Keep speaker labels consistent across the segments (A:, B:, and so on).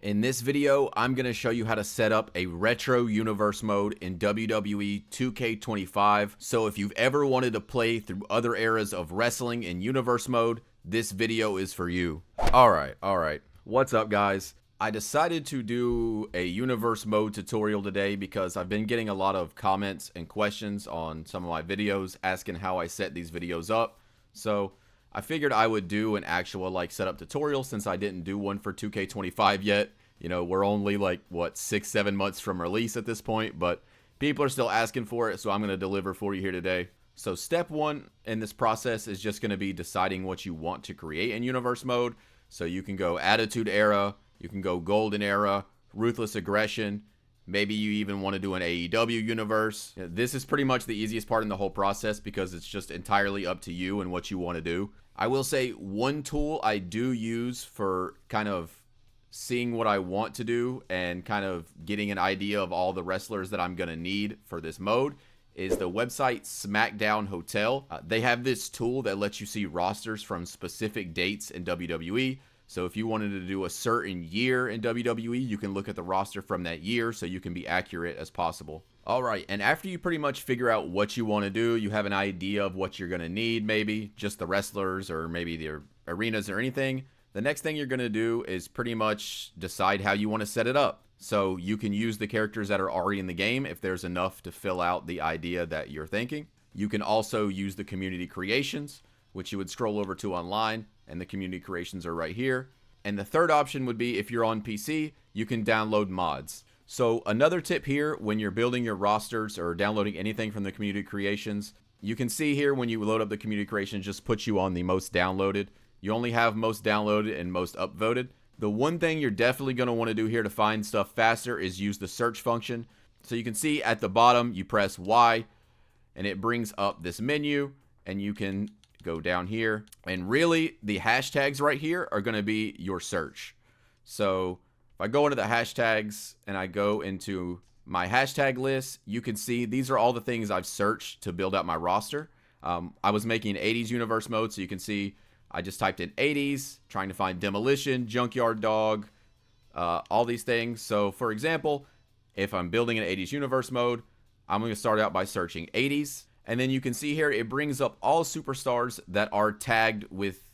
A: In this video, I'm going to show you how to set up a retro universe mode in WWE 2K25. So if you've ever wanted to play through other eras of wrestling in universe mode, this video is for you. All right. What's up, guys? I decided to do a universe mode tutorial today because I've been getting a lot of comments and questions on some of my videos asking how I set these videos up. So I figured I would do an actual setup tutorial since I didn't do one for 2K25 yet. You know, we're only 6-7 months from release at this point, but people are still asking for it, so I'm going to deliver for you here today. So step one in this process is just going to be deciding what you want to create in universe mode. So you can go Attitude Era, you can go Golden Era, Ruthless Aggression. Maybe you even want to do an AEW universe. This is pretty much the easiest part in the whole process because it's just entirely up to you and what you want to do. I will say one tool I do use for kind of seeing what I want to do and kind of getting an idea of all the wrestlers that I'm going to need for this mode is the website SmackDown Hotel. They have this tool that lets you see rosters from specific dates in WWE. So if you wanted to do a certain year in WWE, you can look at the roster from that year so you can be accurate as possible. All right, and after you pretty much figure out what you want to do, you have an idea of what you're going to need, maybe just the wrestlers or maybe the arenas or anything. The next thing you're going to do is pretty much decide how you want to set it up. So you can use the characters that are already in the game if there's enough to fill out the idea that you're thinking. You can also use the community creations, which you would scroll over to online, and the community creations are right here. And the third option would be if you're on PC, you can download mods. So another tip here when you're building your rosters or downloading anything from the community creations, you can see here when you load up the community creations, just puts you on the most downloaded. You only have most downloaded and most upvoted. The one thing you're definitely going to want to do here to find stuff faster is use the search function. So you can see at the bottom, you press Y and it brings up this menu and you can go down here, and really the hashtags right here are going to be your search. So if I go into the hashtags and I go into my hashtag list, you can see these are all the things I've searched to build out my roster. I was making 80s universe mode, so you can see I just typed in 80s, trying to find Demolition, Junkyard Dog, all these things. So for example, if I'm building an 80s universe mode, I'm going to start out by searching 80s. And then you can see here, it brings up all superstars that are tagged with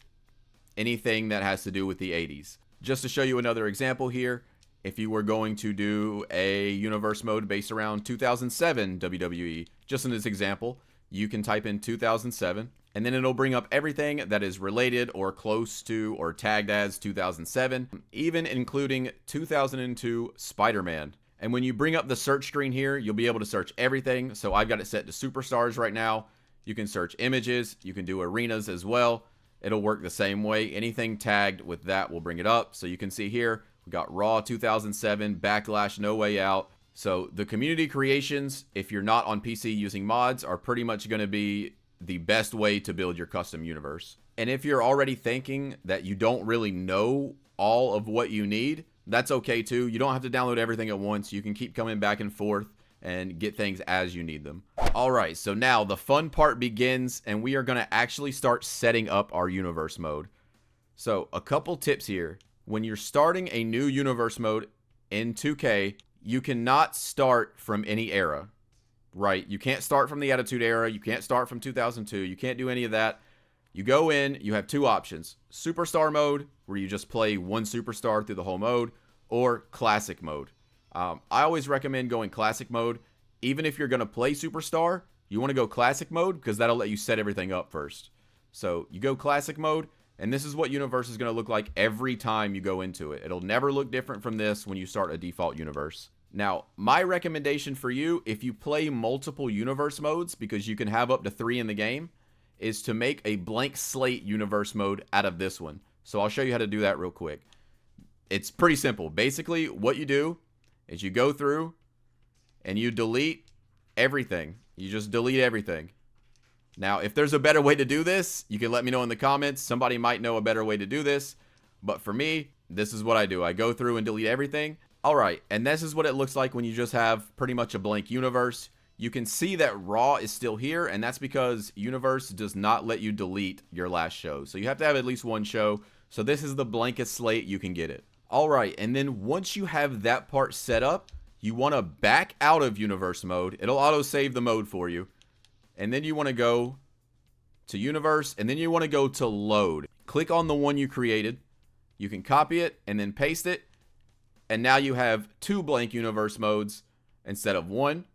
A: anything that has to do with the 80s. Just to show you another example here, if you were going to do a universe mode based around 2007 WWE, just in this example, you can type in 2007, and then it'll bring up everything that is related or close to or tagged as 2007, even including 2002 Spider-Man. And when you bring up the search screen here, you'll be able to search everything. So I've got it set to superstars right now. You can search images. You can do arenas as well. It'll work the same way. Anything tagged with that will bring it up. So you can see here, we got Raw 2007, Backlash, No Way Out. So the community creations, if you're not on PC using mods, are pretty much going to be the best way to build your custom universe. And if you're already thinking that you don't really know all of what you need, that's okay too. You don't have to download everything at once. You can keep coming back and forth and get things as you need them. All right, so now the fun part begins and we are going to actually start setting up our universe mode. So a couple tips here. When you're starting a new universe mode in 2K, you cannot start from any era, right? You can't start from the Attitude Era. You can't start from 2002. You can't do any of that. You go in, you have two options: Superstar mode, where you just play one superstar through the whole mode, or Classic mode. I always recommend going Classic mode. Even if you're going to play Superstar, you want to go Classic mode because that'll let you set everything up first. So you go Classic mode, and this is what universe is going to look like every time you go into it. It'll never look different from this when you start a default universe. Now, my recommendation for you, if you play multiple universe modes, because you can have up to 3 in the game, is to make a blank slate universe mode out of this one. So I'll show you how to do that real quick. It's pretty simple. Basically, what you do is you go through and you delete everything. You just delete everything. Now, if there's a better way to do this, you can let me know in the comments. Somebody might know a better way to do this. But for me, this is what I do. I go through and delete everything. All right, and this is what it looks like when you just have pretty much a blank universe. You can see that Raw is still here, and that's because Universe does not let you delete your last show. So you have to have at least one show. So this is the blankest slate you can get it. All right, and then once you have that part set up, you want to back out of universe mode. It'll auto save the mode for you. And then you want to go to universe, and then you want to go to load. Click on the one you created. You can copy it and then paste it. And now you have 2 blank universe modes instead of 1.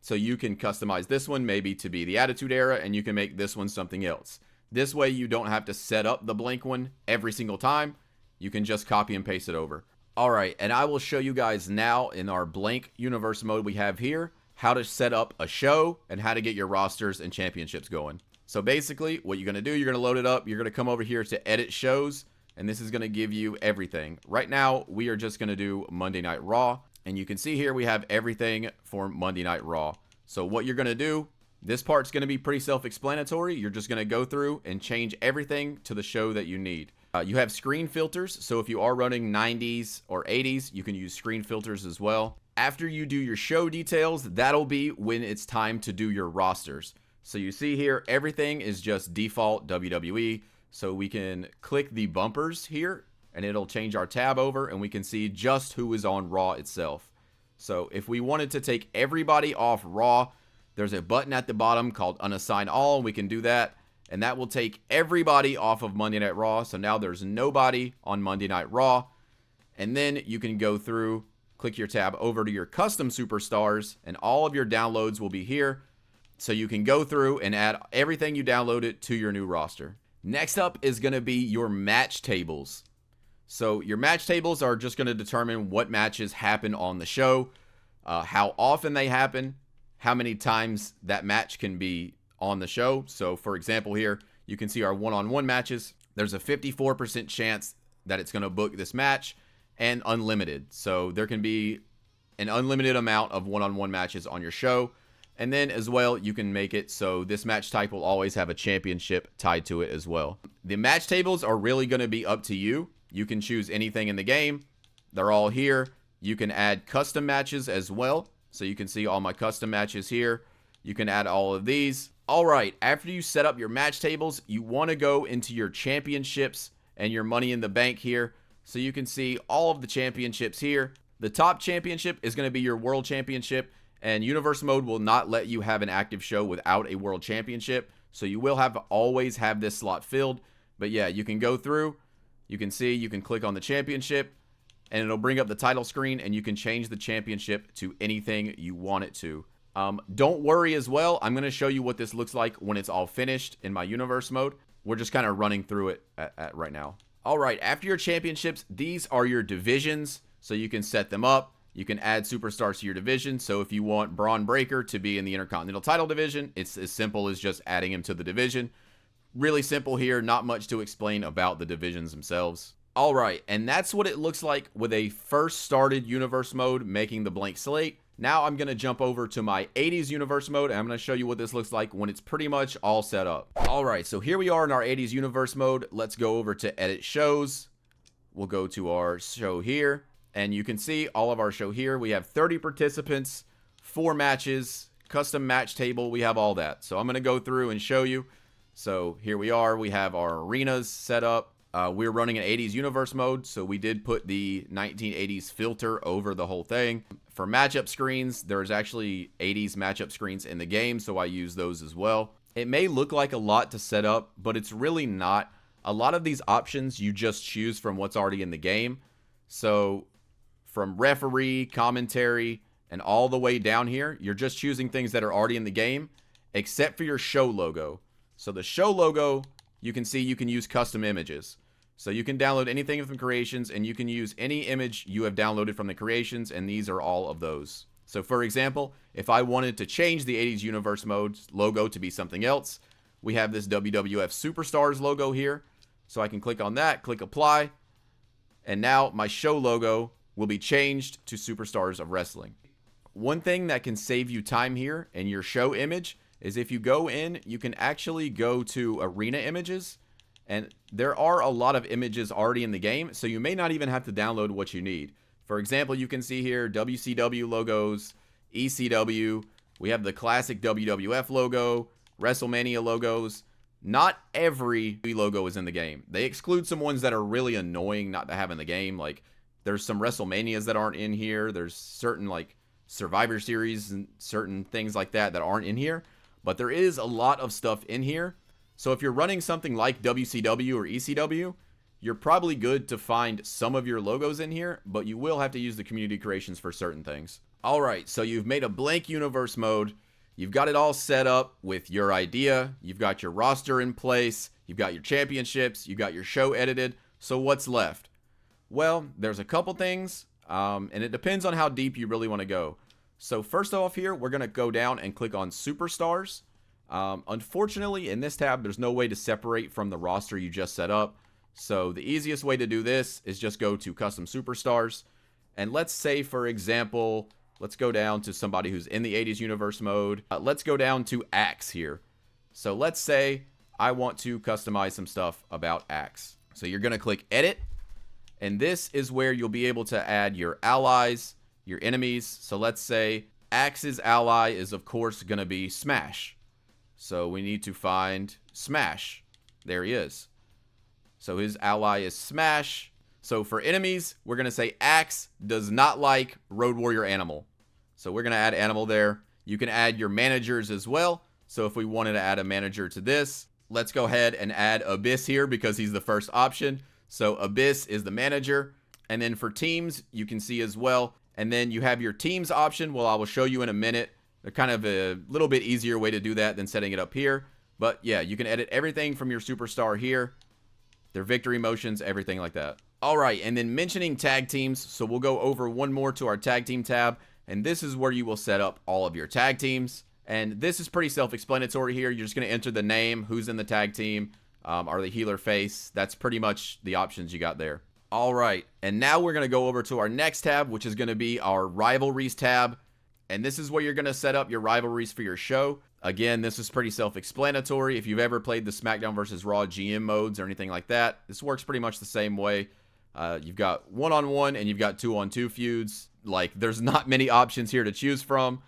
A: So you can customize this one maybe to be the Attitude Era, and you can make this one something else. This way you don't have to set up the blank one every single time. You can just copy and paste it over. All right, and I will show you guys now in our blank universe mode we have here how to set up a show and how to get your rosters and championships going. So basically what you're going to do, you're going to load it up. You're going to come over here to edit shows, and this is going to give you everything. Right now we are just going to do Monday Night Raw, and you can see here we have everything for Monday Night Raw. So what you're going to do, this part's going to be pretty self-explanatory. You're just going to go through and change everything to the show that you need. You have screen filters, so if you are running 90s or 80s, you can use screen filters as well. After you do your show details, that'll be when it's time to do your rosters. So you see here, everything is just default WWE. So we can click the bumpers here, and it'll change our tab over, and we can see just who is on Raw itself. So if we wanted to take everybody off Raw, there's a button at the bottom called Unassign All. We can do that, and that will take everybody off of Monday Night Raw. So now there's nobody on Monday Night Raw. And then you can go through, click your tab over to your custom superstars, and all of your downloads will be here. So you can go through and add everything you downloaded to your new roster. Next up is going to be your match tables. So your match tables are just going to determine what matches happen on the show, how often they happen, how many times that match can be on the show. So for example here, you can see our one-on-one matches. There's a 54% chance that it's going to book this match, and unlimited. So there can be an unlimited amount of one-on-one matches on your show. And then as well, you can make it so this match type will always have a championship tied to it as well. The match tables are really going to be up to you. You can choose anything in the game. They're all here. You can add custom matches as well. So you can see all my custom matches here. You can add all of these. All right, after you set up your match tables, you want to go into your championships and your money in the bank here. So you can see all of the championships here. The top championship is going to be your world championship, and universe mode will not let you have an active show without a world championship. So you will always have this slot filled. But yeah, you can go through, you can see, you can click on the championship, and it'll bring up the title screen, and you can change the championship to anything you want it to. Don't worry as well. I'm going to show you what this looks like when it's all finished in my universe mode. We're just kind of running through it right now. All right, after your championships, these are your divisions. So you can set them up. You can add superstars to your division. So if you want Braun Breaker to be in the Intercontinental title division, it's as simple as just adding him to the division. Really simple here. Not much to explain about the divisions themselves. All right, and that's what it looks like with a first started universe mode, making the blank slate. Now I'm going to jump over to my 80s universe mode, and I'm going to show you what this looks like when it's pretty much all set up. All right, so here we are in our 80s universe mode. Let's go over to edit shows. We'll go to our show here, and you can see all of our show here. We have 30 participants, 4 matches, custom match table. We have all that. So I'm going to go through and show you. So here we are. We have our arenas set up. We're running an 80s universe mode, so we did put the 1980s filter over the whole thing. For matchup screens, there's actually 80s matchup screens in the game, so I use those as well. It may look like a lot to set up, but it's really not. A lot of these options you just choose from what's already in the game. So from referee, commentary, and all the way down here, you're just choosing things that are already in the game, except for your show logo. So the show logo, you can see you can use custom images. So you can download anything from creations, and you can use any image you have downloaded from the creations, and these are all of those. So for example, if I wanted to change the 80s universe mode logo to be something else, we have this WWF Superstars logo here. So I can click on that, click apply, and now my show logo will be changed to Superstars of Wrestling. One thing that can save you time here in your show image is if you go in, you can actually go to arena images, and there are a lot of images already in the game, so you may not even have to download what you need. For example, you can see here WCW logos, ECW, we have the classic WWF logo, WrestleMania logos. not every logo is in the game. They exclude some ones that are really annoying not to have in the game. Like, there's some WrestleManias that aren't in here. There's certain, like, Survivor Series and certain things like that that aren't in here. But there is a lot of stuff in here. So if you're running something like WCW or ECW, you're probably good to find some of your logos in here, but you will have to use the community creations for certain things. All right, so you've made a blank universe mode. You've got it all set up with your idea. You've got your roster in place. You've got your championships. You've got your show edited. So what's left? Well, there's a couple things, and it depends on how deep you really want to go. So first off here, we're going to go down and click on Superstars. Unfortunately, in this tab, there's no way to separate from the roster you just set up. So the easiest way to do this is just go to Custom Superstars. And let's say, for example, let's go down to somebody who's in the 80s universe mode. Let's go down to Axe here. So let's say I want to customize some stuff about Axe. So you're going to click Edit. And this is where you'll be able to add your allies, your enemies. So let's say Axe's ally is, of course, going to be Smash. So we need to find Smash. There he is. So his ally is Smash. So for enemies, we're going to say Axe does not like Road Warrior Animal. So we're going to add Animal there. You can add your managers as well. So if we wanted to add a manager to this, let's go ahead and add Abyss here because he's the first option. So Abyss is the manager. And then for teams, you can see as well. And then you have your teams option. Well, I will show you in a minute. They're kind of a little bit easier way to do that than setting it up here. But yeah, you can edit everything from your superstar here. Their victory motions, everything like that. All right, and then mentioning tag teams. So we'll go over one more to our tag team tab. And this is where you will set up all of your tag teams. And this is pretty self-explanatory here. You're just going to enter the name, who's in the tag team, are the healer face. That's pretty much the options you got there. All right, and now we're going to go over to our next tab, which is going to be our rivalries tab. And this is where you're going to set up your rivalries for your show. Again, this is pretty self-explanatory. If you've ever played the SmackDown vs. Raw GM modes or anything like that, this works pretty much the same way. You've got one-on-one and you've got two-on-two feuds. Like, there's not many options here to choose from.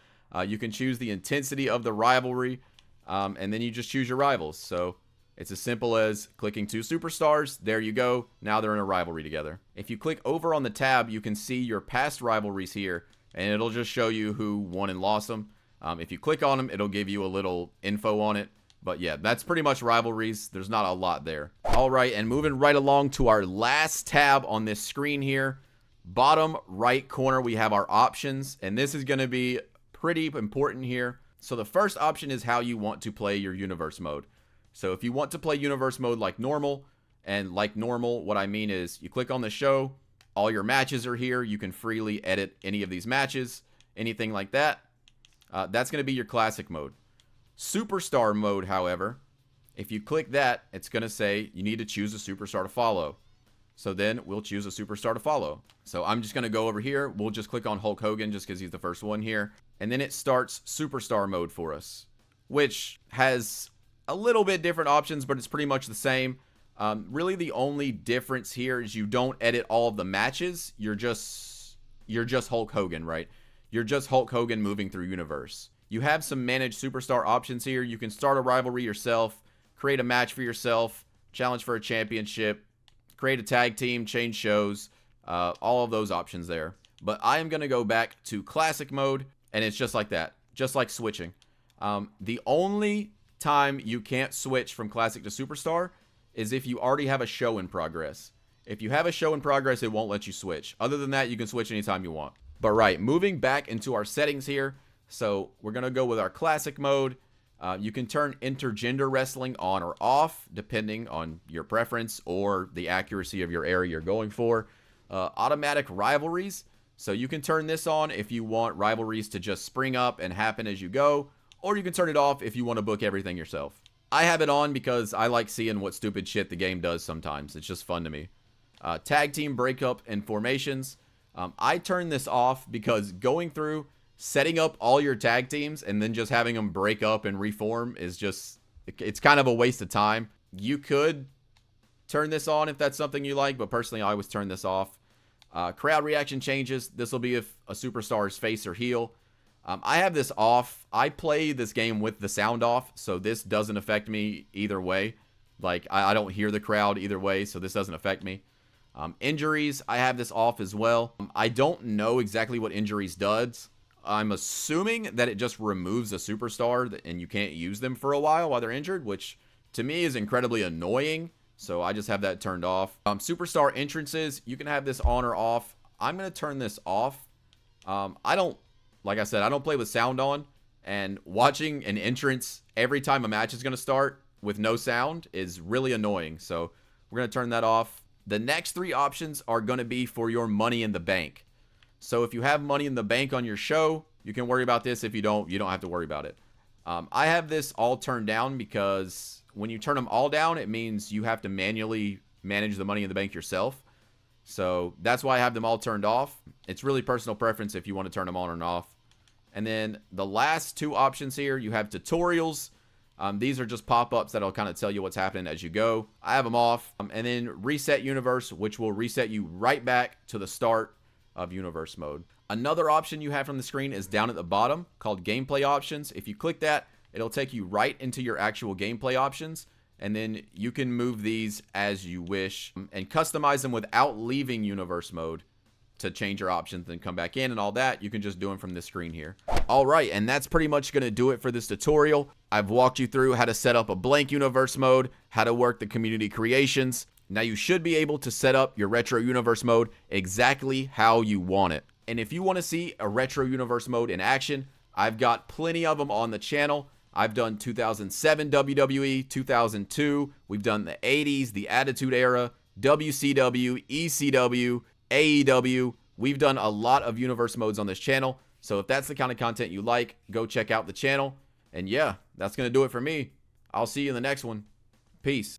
A: You can choose the intensity of the rivalry, and then you just choose your rivals. So it's as simple as clicking two superstars. There you go. Now they're in a rivalry together. If you click over on the tab, you can see your past rivalries here, and it'll just show you who won and lost them. If you click on them, it'll give you a little info on it. But yeah, that's pretty much rivalries. There's not a lot there. All right, and moving right along to our last tab on this screen here. Bottom right corner, we have our options, and this is going to be pretty important here. So the first option is how you want to play your universe mode. So if you want to play universe mode like normal, and like normal, what I mean is you click on the show, all your matches are here. You can freely edit any of these matches, anything like that. That's going to be your classic mode. Superstar mode, however, if you click that, it's going to say you need to choose a superstar to follow. So then we'll choose a superstar to follow. So I'm just going to go over here. We'll just click on Hulk Hogan just because he's the first one here. And then it starts superstar mode for us, which has a little bit different options, but it's pretty much the same. Really the only difference here is you don't edit all of the matches. You're just Hulk Hogan, right? You're just Hulk Hogan moving through universe. You have some managed superstar options here. You can start a rivalry yourself, create a match for yourself, challenge for a championship, create a tag team, change shows, all of those options there. But I am going to go back to classic mode, and it's just like that, just like switching. The only time you can't switch from classic to superstar is if you already have a show in progress. If you have a show in progress, it won't let you switch. Other than that, you can switch anytime you want. But right, moving back into our settings here. So we're going to go with our classic mode. You can turn intergender wrestling on or off, depending on your preference or the accuracy of your area you're going for. Automatic rivalries. So you can turn this on if you want rivalries to just spring up and happen as you go. Or you can turn it off if you want to book everything yourself. I have it on because I like seeing what stupid shit the game does sometimes. It's just fun to me. Tag team breakup and formations. I turn this off because going through setting up all your tag teams and then just having them break up and reform is just, it's kind of a waste of time. You could turn this on if that's something you like, but personally I always turn this off. Crowd reaction changes. This will be if a superstar is face or heel. I have this off. I play this game with the sound off, so this doesn't affect me either way. Like, I don't hear the crowd either way, so this doesn't affect me. Injuries, I have this off as well. I don't know exactly what injuries does. I'm assuming that it just removes a superstar and you can't use them for a while they're injured, which to me is incredibly annoying. So I just have that turned off. Superstar entrances, you can have this on or off. I'm going to turn this off. Like I said, I don't play with sound on, and watching an entrance every time a match is going to start with no sound is really annoying. So we're going to turn that off. The next three options are going to be for your money in the bank. So if you have money in the bank on your show, you can worry about this. If you don't have to worry about it. I have this all turned down because when you turn them all down, it means you have to manually manage the money in the bank yourself. So that's why I have them all turned off. It's really personal preference if you want to turn them on or off. And then the last two options here, you have tutorials. These are just pop-ups that'll kind of tell you what's happening as you go. I have them off. And then reset universe, which will reset you right back to the start of universe mode. Another option you have from the screen is down at the bottom called gameplay options. If you click that, it'll take you right into your actual gameplay options. And then you can move these as you wish and customize them without leaving universe mode to change your options and come back in and all that. You can just do them from this screen here. All right, and that's pretty much going to do it for this tutorial. I've walked you through how to set up a blank universe mode, how to work the community creations. Now you should be able to set up your retro universe mode exactly how you want it. And if you want to see a retro universe mode in action, I've got plenty of them on the channel. I've done 2007 WWE, 2002. We've done the 80s, the Attitude Era, WCW, ECW, AEW. We've done a lot of universe modes on this channel. So if that's the kind of content you like, go check out the channel. And yeah, that's going to do it for me. I'll see you in the next one. Peace.